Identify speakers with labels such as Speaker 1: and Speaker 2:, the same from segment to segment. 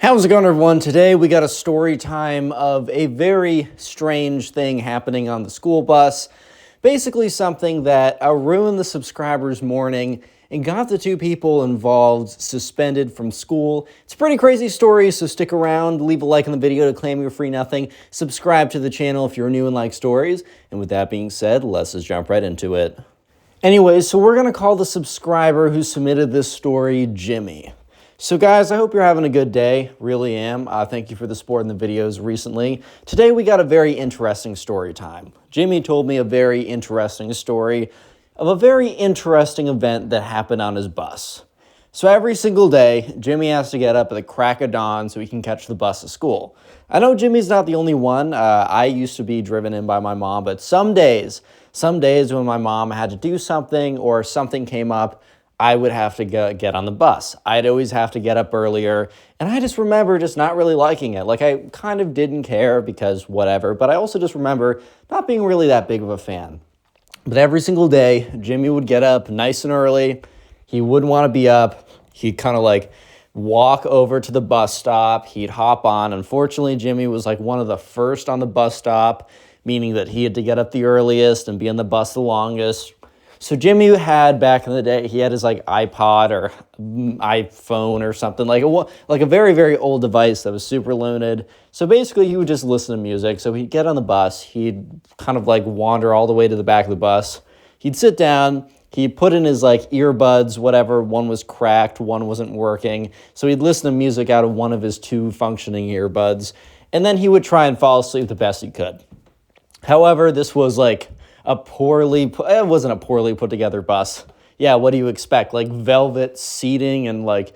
Speaker 1: How's it going, everyone? Today we got a story time of a very strange thing happening on the school bus. Basically something that ruined the subscribers' morning and got the two people involved suspended from school. It's a pretty crazy story, so stick around, leave a like on the video to claim your free nothing, subscribe to the channel if you're new and like stories, and with that being said, let's just jump right into it. Anyways, so we're going to call the subscriber who submitted this story Jimmy. So guys, I hope you're having a good day. Really am. Thank you for the support in the videos recently. Today we got a very interesting story time. Jimmy told me a very interesting story of a very interesting event that happened on his bus. So every single day, Jimmy has to get up at the crack of dawn so he can catch the bus to school. I know Jimmy's not the only one. I used to be driven in by my mom, but some days when my mom had to do something or something came up, I would have to get on the bus. I'd always have to get up earlier, and I just remember just not really liking it. Like, I kind of didn't care because whatever, but I also just remember not being really that big of a fan. But every single day, Jimmy would get up nice and early. He wouldn't want to be up. He'd kind of like walk over to the bus stop. He'd hop on. Unfortunately, Jimmy was like one of the first on the bus stop, meaning that he had to get up the earliest and be on the bus the longest. So Jimmy had, back in the day, he had his like iPod or iPhone or something, like a very, very old device that was super limited. So basically he would just listen to music. So he'd get on the bus, he'd kind of like wander all the way to the back of the bus. He'd sit down, he'd put in his like earbuds, whatever, one was cracked, one wasn't working. So he'd listen to music out of one of his two functioning earbuds. And then he would try and fall asleep the best he could. However, this was like it wasn't a poorly put together bus. Yeah, what do you expect? Like velvet seating and like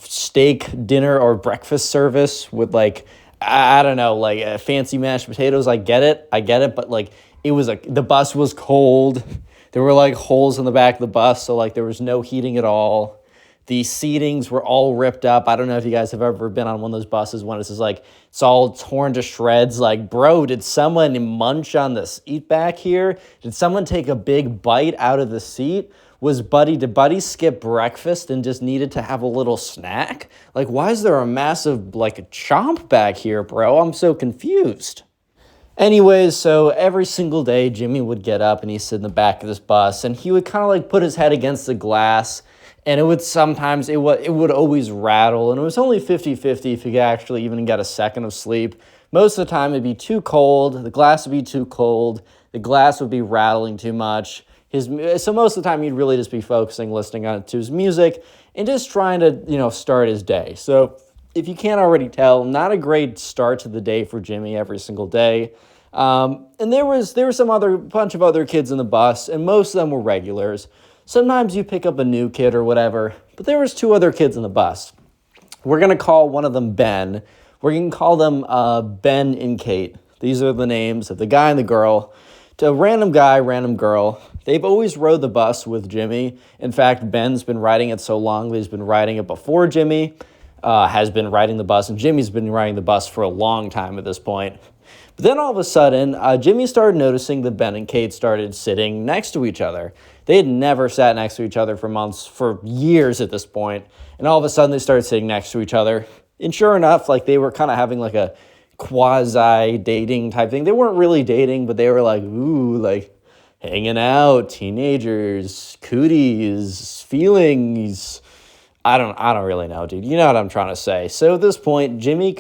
Speaker 1: steak dinner or breakfast service with like, I don't know, like fancy mashed potatoes. I get it, but like the bus was cold. There were like holes in the back of the bus, so like there was no heating at all. The seatings were all ripped up. I don't know if you guys have ever been on one of those buses when it's just like, it's all torn to shreds. Like, bro, did someone munch on the seat back here? Did someone take a big bite out of the seat? Did Buddy skip breakfast and just needed to have a little snack? Like, why is there a massive, like, a chomp back here, bro? I'm so confused. Anyways, so every single day, Jimmy would get up and he'd sit in the back of this bus and he would kind of like put his head against the glass. And it would always rattle, and it was only 50-50 if you could actually even get a second of sleep. Most of the time, it'd be too cold, the glass would be too cold, the glass would be rattling too much. So most of the time, he'd really just be focusing, listening to his music, and just trying to, start his day. So if you can't already tell, not a great start to the day for Jimmy every single day. And there was bunch of other kids in the bus, and most of them were regulars. Sometimes you pick up a new kid or whatever, but there was two other kids in the bus. We're going to call one of them Ben. We're going to call them Ben and Kate. These are the names of the guy and the girl. To a random guy, random girl. They've always rode the bus with Jimmy. In fact, Ben's been riding it so long that he's been riding it before Jimmy has been riding the bus, and Jimmy's been riding the bus for a long time at this point. But then all of a sudden, Jimmy started noticing that Ben and Kate started sitting next to each other. They had never sat next to each other for years at this point. And all of a sudden, they started sitting next to each other. And sure enough, like they were kind of having like a quasi-dating type thing. They weren't really dating, but they were like, ooh, like hanging out, teenagers, cooties, feelings. I don't really know, dude. You know what I'm trying to say. So at this point, Jimmy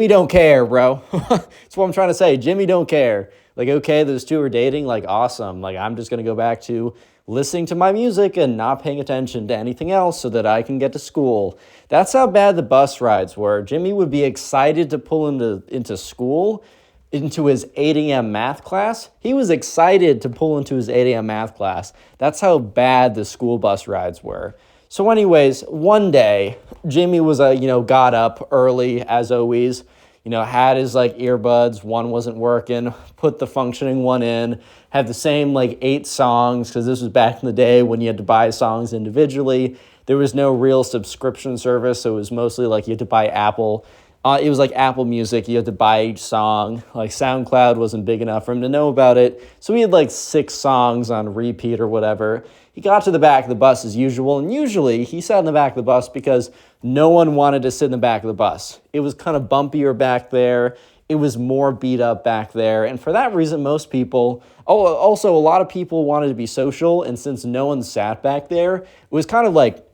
Speaker 1: don't care, bro. That's what I'm trying to say. Jimmy don't care. Like, okay, those two are dating. Like, awesome. Like, I'm just going to go back to listening to my music and not paying attention to anything else so that I can get to school. That's how bad the bus rides were. Jimmy would be excited to pull into school, into his 8 a.m. math class. He was excited to pull into his 8 a.m. math class. That's how bad the school bus rides were. So anyways, one day, Jimmy was, got up early, as always, had his, like, earbuds, one wasn't working, put the functioning one in, had the same, like, 8 songs, because this was back in the day when you had to buy songs individually. There was no real subscription service, so it was mostly, like, you had to buy Apple. It was like Apple Music. You had to buy each song. Like, SoundCloud wasn't big enough for him to know about it, so he had, like, 6 songs on repeat or whatever. He got to the back of the bus as usual, and usually he sat in the back of the bus because no one wanted to sit in the back of the bus. It was kind of bumpier back there. It was more beat up back there. And for that reason, most people, also a lot of people wanted to be social. And since no one sat back there, it was kind of like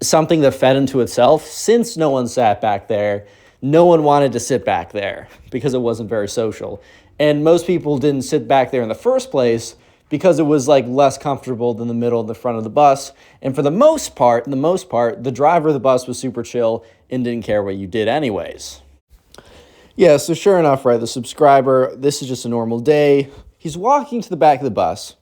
Speaker 1: something that fed into itself. Since no one sat back there, no one wanted to sit back there because it wasn't very social. And most people didn't sit back there in the first place because it was like less comfortable than the middle and the front of the bus. And for the most part, the driver of the bus was super chill and didn't care what you did anyways. Yeah, so sure enough, right, the subscriber, this is just a normal day. He's walking to the back of the bus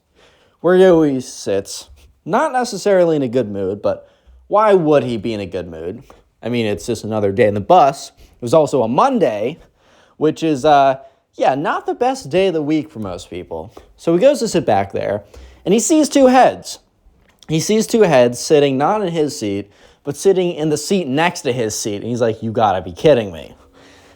Speaker 1: where he always sits, not necessarily in a good mood, but why would he be in a good mood? I mean, it's just another day in the bus. It was also a Monday, which is, not the best day of the week for most people. So he goes to sit back there, and he sees two heads. He sees two heads sitting not in his seat, but sitting in the seat next to his seat. And he's like, you gotta be kidding me.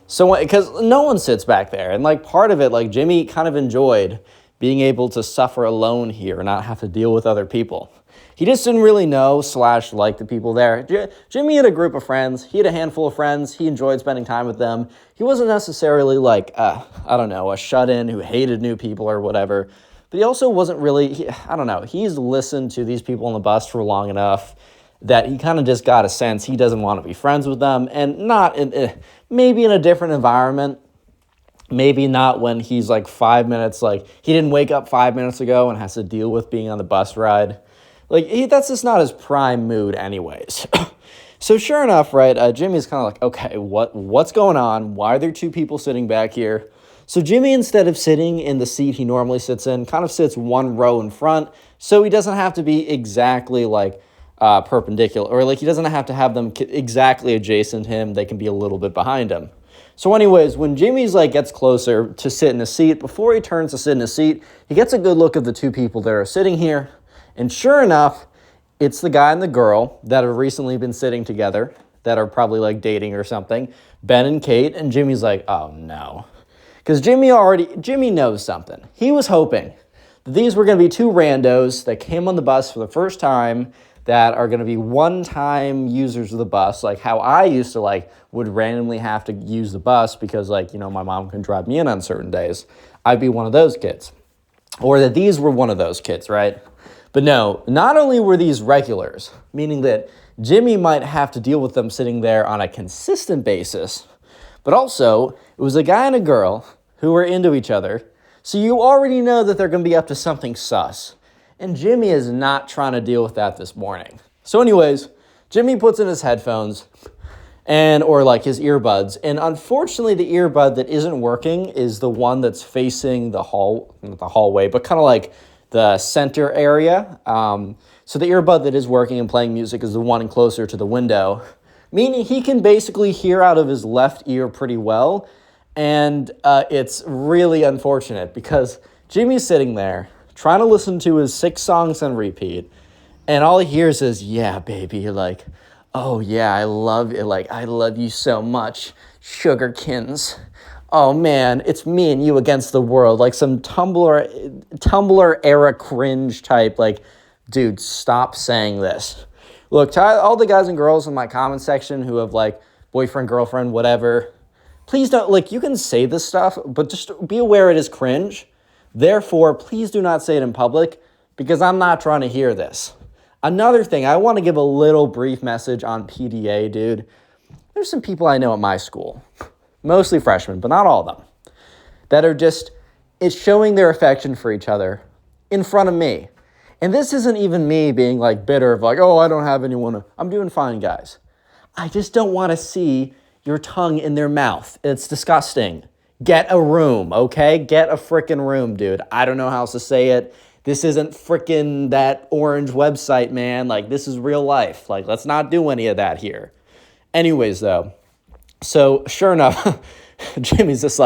Speaker 1: So, because no one sits back there. And like part of it, like Jimmy kind of enjoyed being able to suffer alone here and not have to deal with other people. He just didn't really know / like the people there. Jimmy had a group of friends. He had a handful of friends. He enjoyed spending time with them. He wasn't necessarily like, a shut-in who hated new people or whatever. But he also wasn't really, he's listened to these people on the bus for long enough that he kind of just got a sense he doesn't want to be friends with them, and not maybe in a different environment, maybe not when he's like 5 minutes, like he didn't wake up 5 minutes ago and has to deal with being on the bus ride. Like that's just not his prime mood anyways. So sure enough, right, Jimmy's kind of like, okay, what's going on? Why are there two people sitting back here? So Jimmy, instead of sitting in the seat he normally sits in, kind of sits one row in front, so he doesn't have to be exactly like perpendicular, or like he doesn't have to have them exactly adjacent to him. They can be a little bit behind him. So anyways, when Jimmy's like gets closer to sit in a seat, before he turns to sit in a seat, he gets a good look at the two people that are sitting here. And sure enough, it's the guy and the girl that have recently been sitting together, that are probably like dating or something, Ben and Kate. And Jimmy's like, oh no. Because Jimmy knows something. He was hoping that these were going to be two randos that came on the bus for the first time, that are going to be one-time users of the bus, like how I used to would randomly have to use the bus because my mom can drive me in on certain days. I'd be one of those kids. Or that these were one of those kids, right? But no, not only were these regulars, meaning that Jimmy might have to deal with them sitting there on a consistent basis, but also it was a guy and a girl who were into each other, so you already know that they're going to be up to something sus. And Jimmy is not trying to deal with that this morning. So anyways, Jimmy puts in his headphones or his earbuds. And unfortunately, the earbud that isn't working is the one that's facing the hallway, but kind of like the center area. So the earbud that is working and playing music is the one closer to the window, meaning he can basically hear out of his left ear pretty well. And it's really unfortunate because Jimmy's sitting there trying to listen to his 6 songs on repeat, and all he hears is, yeah, baby, like, oh yeah, I love it, like, I love you so much, Sugarkins. Oh man, it's me and you against the world, like some Tumblr era cringe type, like, dude, stop saying this. Look, to all the guys and girls in my comment section who have boyfriend, girlfriend, whatever, please don't, you can say this stuff, but just be aware it is cringe. Therefore, please do not say it in public because I'm not trying to hear this. Another thing, I want to give a little brief message on PDA, dude. There's some people I know at my school, mostly freshmen, but not all of them, that are it's showing their affection for each other in front of me. And this isn't even me being bitter of oh, I don't have anyone. I'm doing fine, guys. I just don't want to see your tongue in their mouth. It's disgusting. Get a room, okay? Get a frickin' room, dude. I don't know how else to say it. This isn't frickin' that orange website, man. This is real life. Let's not do any of that here. Anyways, though, so sure enough, Jimmy's just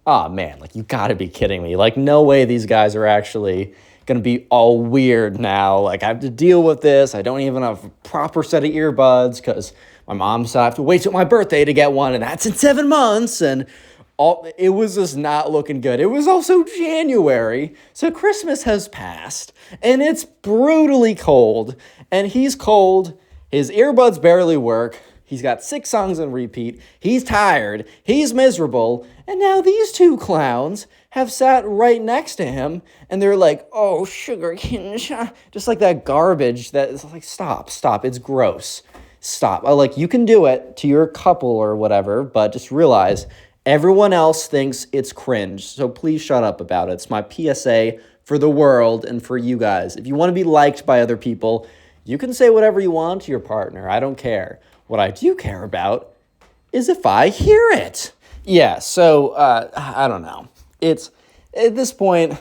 Speaker 1: oh, man, you gotta be kidding me. No way these guys are actually gonna be all weird now. I have to deal with this. I don't even have a proper set of earbuds because my mom said I have to wait till my birthday to get one, and that's in 7 months, and It was just not looking good. It was also January, so Christmas has passed, and it's brutally cold, and he's cold, his earbuds barely work, he's got 6 songs on repeat, he's tired, he's miserable, and now these 2 clowns have sat right next to him, and they're like, oh, sugar cane, just like that garbage that is like, stop, it's gross. Stop. Like, you can do it to your couple or whatever, but just realize everyone else thinks it's cringe, so please shut up about it. It's my PSA for the world and for you guys. If you want to be liked by other people, you can say whatever you want to your partner. I don't care. What I do care about is if I hear it. Yeah, so, I don't know. It's, at this point,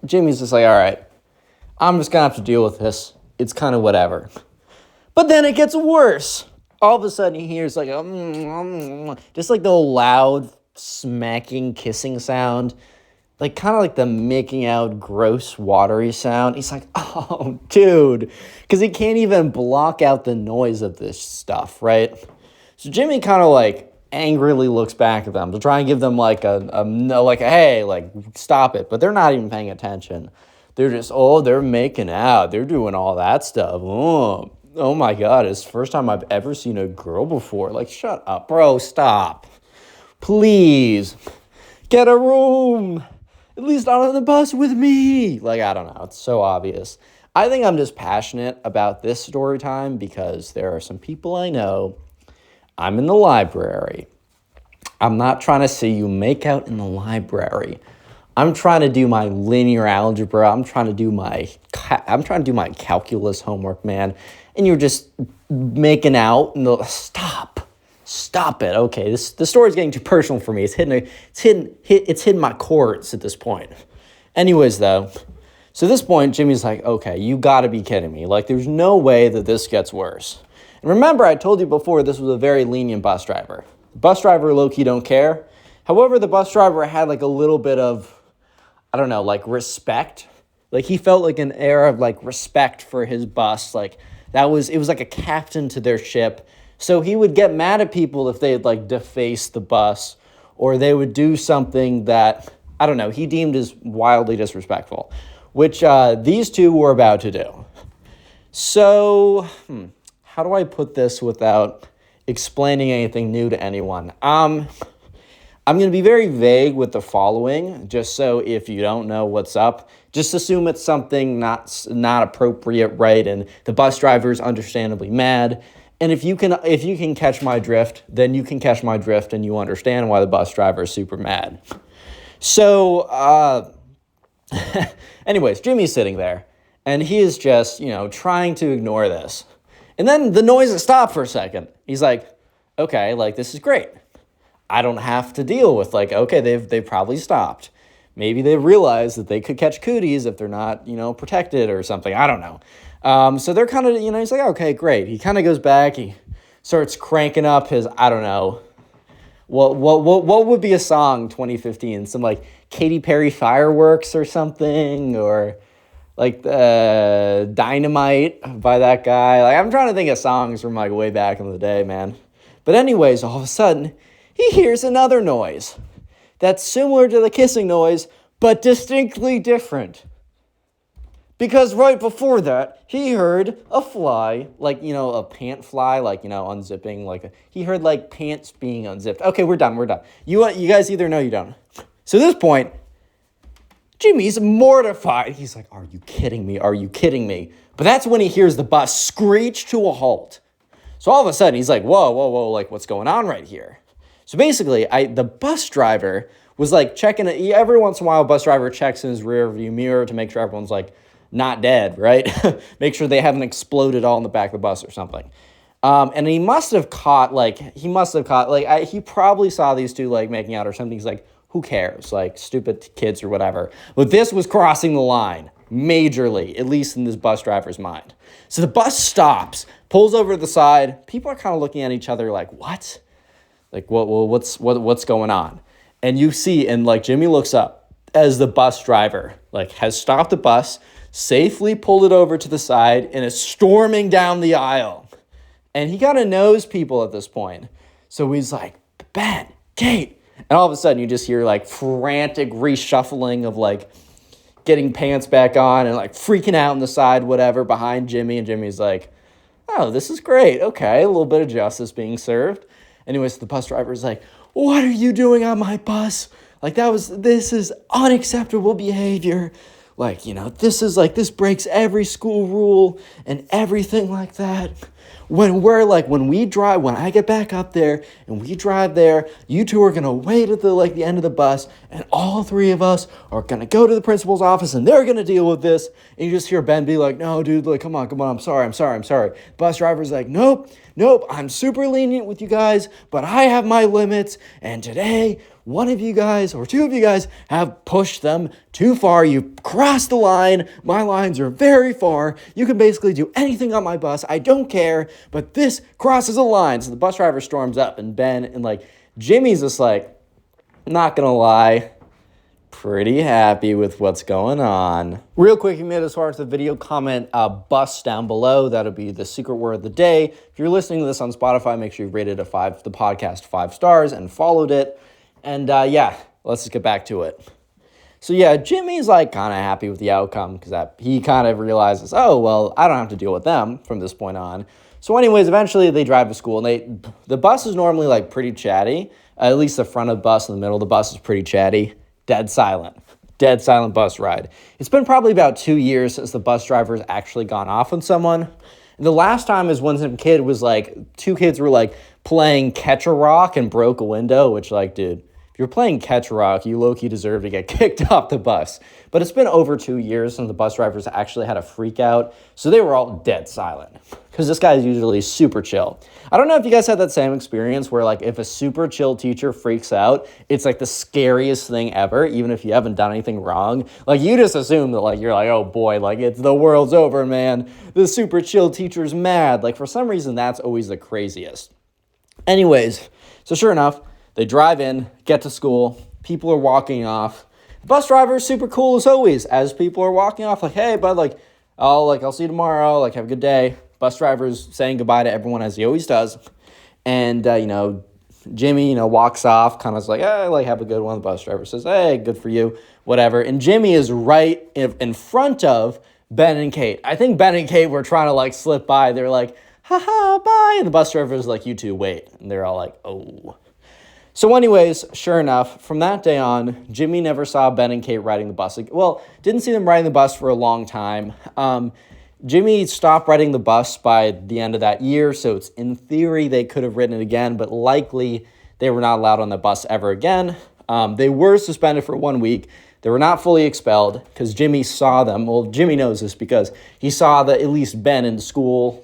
Speaker 1: Jimmy's just like, all right, I'm just going to have to deal with this. It's kind of whatever. But then it gets worse. All of a sudden he hears like just like the loud smacking kissing sound, like kind of like the making out gross watery sound. He's like, oh, dude, because he can't even block out the noise of this stuff, right? So Jimmy kind of like angrily looks back at them to try and give them like a hey, like stop it. But they're not even paying attention. They're just, they're making out. They're doing all that stuff. Oh my God, it's the first time I've ever seen a girl before. Like, shut up, bro, stop. Please, get a room. At least not on the bus with me. Like, I don't know, it's so obvious. I think I'm just passionate about this story time because there are some people I know. I'm in the library. I'm not trying to see you make out in the library. I'm trying to do my linear algebra. I'm trying to do my calculus homework, man. And you're just making out. Stop it. Okay, the story's getting too personal for me. It's hitting my chords at this point. Anyways, though, so at this point, Jimmy's like, okay, you got to be kidding me. Like, there's no way that this gets worse. And remember, I told you before, this was a very lenient bus driver. The bus driver low-key don't care. However, the bus driver had like a little bit of, I don't know, like respect. Like, he felt like an air of like respect for his bus. Like, it was like a captain to their ship. So he would get mad at people if they had like defaced the bus or they would do something that, I don't know, he deemed as wildly disrespectful, which these 2 were about to do. So, how do I put this without explaining anything new to anyone? I'm going to be very vague with the following, just so if you don't know what's up, just assume it's something not appropriate, right? And the bus driver's understandably mad. And if you can catch my drift, then you can catch my drift and you understand why the bus driver is super mad. So, anyways, Jimmy's sitting there and he is just, trying to ignore this. And then the noise stopped for a second. He's like, okay, like, this is great. I don't have to deal with, like, okay, they've probably stopped. Maybe they realize that they could catch cooties if they're not, protected or something. I don't know. So they're kind of, he's like, okay, great. He kind of goes back. He starts cranking up his, I don't know. What would be a song 2015? Some, like, Katy Perry Fireworks or something? Or, like, Dynamite by that guy. Like, I'm trying to think of songs from, like, way back in the day, man. But anyways, all of a sudden, he hears another noise that's similar to the kissing noise, but distinctly different. Because right before that, he heard a fly, like, a pant fly, like, unzipping, like, he heard, like, pants being unzipped. Okay, we're done. You guys either know you don't. So at this point, Jimmy's mortified. He's like, are you kidding me? But that's when he hears the bus screech to a halt. So all of a sudden, he's like, whoa, like, what's going on right here? So basically, the bus driver was like checking it. Every once in a while, a bus driver checks in his rear view mirror to make sure everyone's like not dead, right? Make sure they haven't exploded all in the back of the bus or something. And he probably saw these 2 like making out or something. He's like, who cares? Like, stupid kids or whatever. But this was crossing the line majorly, at least in this bus driver's mind. So the bus stops, pulls over to the side. People are kind of looking at each other like, what? Like, what's going on? And you see, and like Jimmy looks up as the bus driver like has stopped the bus, safely pulled it over to the side, and is storming down the aisle. And he kind of knows people at this point. So he's like, Ben, Kate, And all of a sudden you just hear like frantic reshuffling of like getting pants back on and like freaking out on the side, whatever, behind Jimmy. And Jimmy's like, oh, this is great. Okay, a little bit of justice being served. Anyways, the bus driver's like, what are you doing on my bus? Like, this is unacceptable behavior. Like, this breaks every school rule and everything like that. When I get back up there and we drive there, you two are going to wait at the end of the bus, and all three of us are going to go to the principal's office and they're going to deal with this. And you just hear Ben be like, no, dude, like, come on. I'm sorry. Bus driver's like, nope, I'm super lenient with you guys, but I have my limits. And today, one of you guys or two of you guys have pushed them too far. You crossed the line. My lines are very far. You can basically do anything on my bus. I don't care, but this crosses a line. So the bus driver storms up, and Ben and Jimmy's just like, not gonna lie, pretty happy with what's going on. Real quick, if you made it as far as the video, comment bus down below. That'll be the secret word of the day. If you're listening to this on Spotify, make sure you rated the podcast 5 stars and followed it. And let's just get back to it. So Jimmy's kind of happy with the outcome because he kind of realizes, oh, well, I don't have to deal with them from this point on. So anyways, eventually they drive to school, and the bus is normally pretty chatty. At least the front of the bus and the middle of the bus is pretty chatty. Dead silent bus ride. It's been probably about 2 years since the bus driver's actually gone off on someone. And the last time is when some kid was two kids were playing catch a rock and broke a window, which dude, if you're playing catch a rock, you low-key deserve to get kicked off the bus. But it's been over 2 years since the bus drivers actually had a freak out, so they were all dead silent. Because this guy is usually super chill. I don't know if you guys had that same experience where if a super chill teacher freaks out, it's the scariest thing ever, even if you haven't done anything wrong. You just assume that you're oh boy, it's the world's over, man. The super chill teacher's mad. For some reason, that's always the craziest. Anyways, so sure enough, they drive in, get to school, people are walking off. The bus driver is super cool as always. As people are walking off, hey, bud, I'll see you tomorrow, have a good day. Bus driver's saying goodbye to everyone as he always does. And, Jimmy, walks off, kind of hey, have a good one. The bus driver says, hey, good for you, whatever. And Jimmy is right in front of Ben and Kate. I think Ben and Kate were trying to, slip by. They're haha, bye. And the bus driver's you two wait. And they're all oh. So anyways, sure enough, from that day on, Jimmy never saw Ben and Kate riding the bus. Well, didn't see them riding the bus for a long time. Jimmy stopped riding the bus by the end of that year, so it's in theory they could have ridden it again, but likely they were not allowed on the bus ever again. They were suspended for 1 week. They were not fully expelled because Jimmy saw them. Well, Jimmy knows this because he saw that at least Ben in school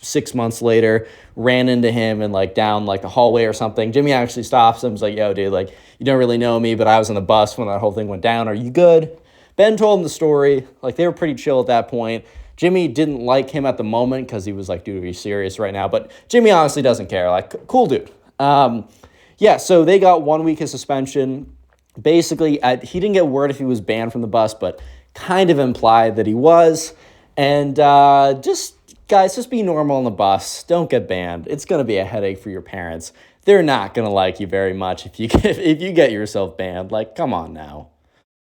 Speaker 1: 6 months later, ran into him and down the hallway or something. Jimmy actually stops him. He's yo, dude, you don't really know me, but I was on the bus when that whole thing went down. Are you good? Ben told him the story. They were pretty chill at that point. Jimmy didn't like him at the moment because he was dude, are you serious right now? But Jimmy honestly doesn't care. Cool dude. So they got 1 week of suspension. Basically, he didn't get word if he was banned from the bus, but kind of implied that he was. And guys, just be normal on the bus. Don't get banned. It's going to be a headache for your parents. They're not going to like you very much if you get yourself banned. Come on now.